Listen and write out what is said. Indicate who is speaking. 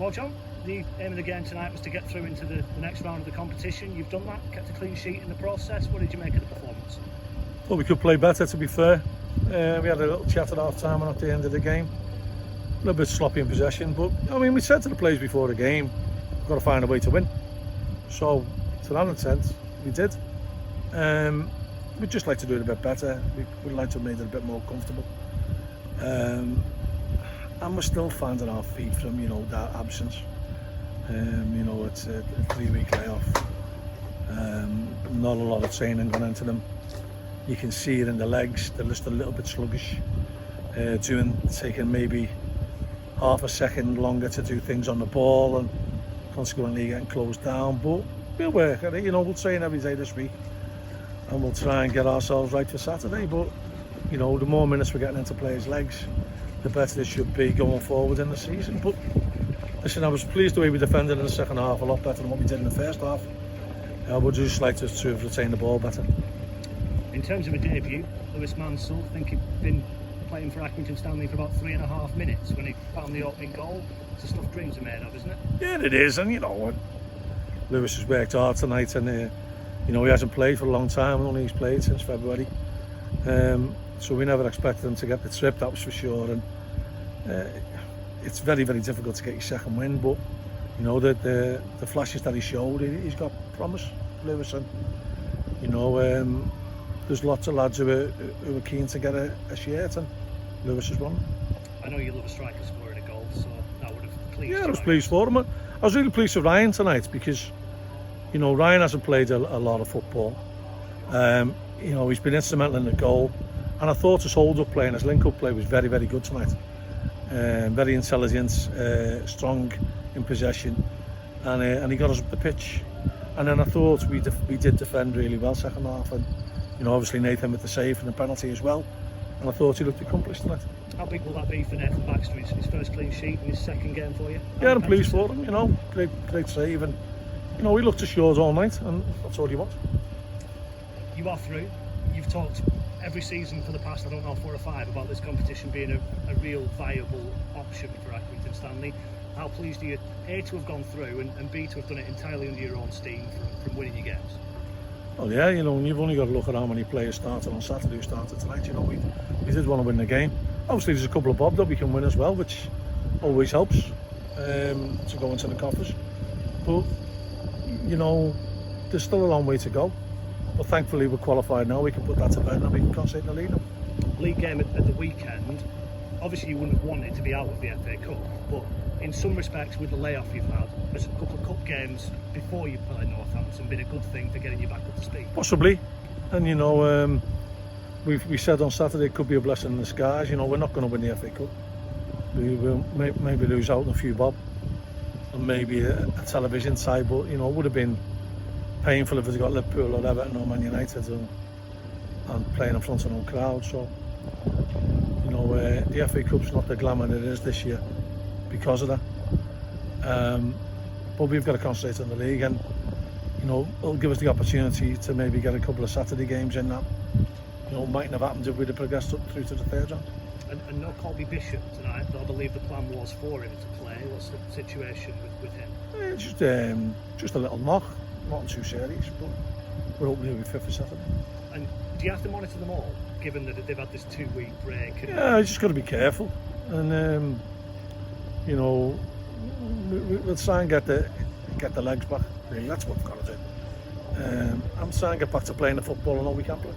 Speaker 1: Well, John, the aim of the game tonight was to get through into the next round of the competition. You've done that, kept a clean sheet in the process. What did you make of the performance?
Speaker 2: Well, we could play better, to be fair. We had a little chat at half time and at the end of the game. A little bit sloppy in possession, but I mean, we said to the players before the game, we've got to find a way to win. So, to that extent, we did. We'd just like to do it a bit better. We'd like to have made it a bit more comfortable. And we're still finding our feet from, that absence. It's a 3-week layoff. Not a lot of training gone into them. You can see it in the legs, they're just a little bit sluggish. Taking maybe half a second longer to do things on the ball and consequently getting closed down. But we'll work at it, we'll train every day this week and we'll try and get ourselves right for Saturday. But, the more minutes we're getting into players' legs, the better it should be going forward in the season. But listen, I was pleased the way we defended in the second half, a lot better than what we did in the first half. I would just like to have retained the ball better.
Speaker 1: In terms of a debut, Lewis Mansell, I think he'd been playing for Accrington Stanley for about 3.5 minutes when he found the opening goal. It's the stuff dreams are made of, isn't it? Yeah,
Speaker 2: it is, and Lewis has worked hard tonight, and he hasn't played for a long time, only he's played since February. So we never expected him to get the trip, that was for sure. And it's very, very difficult to get your second win, but the flashes that he showed, he's got promise, Lewis, and there's lots of lads who are keen to get a shirt, and Lewis is one.
Speaker 1: I know you love a striker scoring a goal, so that would have pleased you.
Speaker 2: Yeah, I was pleased for him. I was really pleased with Ryan tonight because, Ryan hasn't played a lot of football. He's been instrumental in the goal, and I thought his hold-up play and his link-up play was very, very good tonight. Very intelligent, strong in possession, and he got us up the pitch. And then I thought we did defend really well second half, and obviously Nathan with the save and the penalty as well. And I thought he looked accomplished tonight. How
Speaker 1: big will that be for Nathan Baxter? His first clean sheet in his second game for you?
Speaker 2: Yeah, I'm pleased for him. Great save, and he looked assured all night, and that's all you want.
Speaker 1: You are through. You've talked every season for the past, 4 or 5, about this competition being a real viable option for Accrington Stanley. How pleased are you, A, to have gone through, and B, to have done it entirely under your own steam from winning your games?
Speaker 2: Well, yeah, you've only got to look at how many players started on Saturday who started tonight. We did want to win the game. Obviously, there's a couple of bob that we can win as well, which always helps to go into the coffers. But, there's still a long way to go. But thankfully, we're qualified now. We can put that to bed and we can concentrate in the league.
Speaker 1: League game at the weekend. Obviously, you wouldn't have wanted to be out of the FA Cup, but in some respects, with the layoff you've had, there's a couple of cup games before you played Northampton been a good thing for getting you back up to speed.
Speaker 2: Possibly, and we said on Saturday it could be a blessing in disguise. We're not going to win the FA Cup. We will maybe lose out on a few bob, and maybe a television side, but it would have been painful if it got Liverpool or Everton or Man United and playing in front of no crowd. So the FA Cup's not the glamour it is this year because of that. But we've got to concentrate on the league, and it'll give us the opportunity to maybe get a couple of Saturday games in that mightn't have happened if we'd have progressed up through to the third round.
Speaker 1: And no Coley Bishop tonight, though I believe the plan was for him to play. What's the situation with him?
Speaker 2: Just a little knock, nothing too serious, but we're hoping he'll be fit for Saturday.
Speaker 1: And do you have to monitor them all, given that they've had this 2-week break?
Speaker 2: Yeah, you just got to be careful, and we'll try and get the legs back. Really, that's what we've got to do. I'm trying to get back to playing the football and all we can play.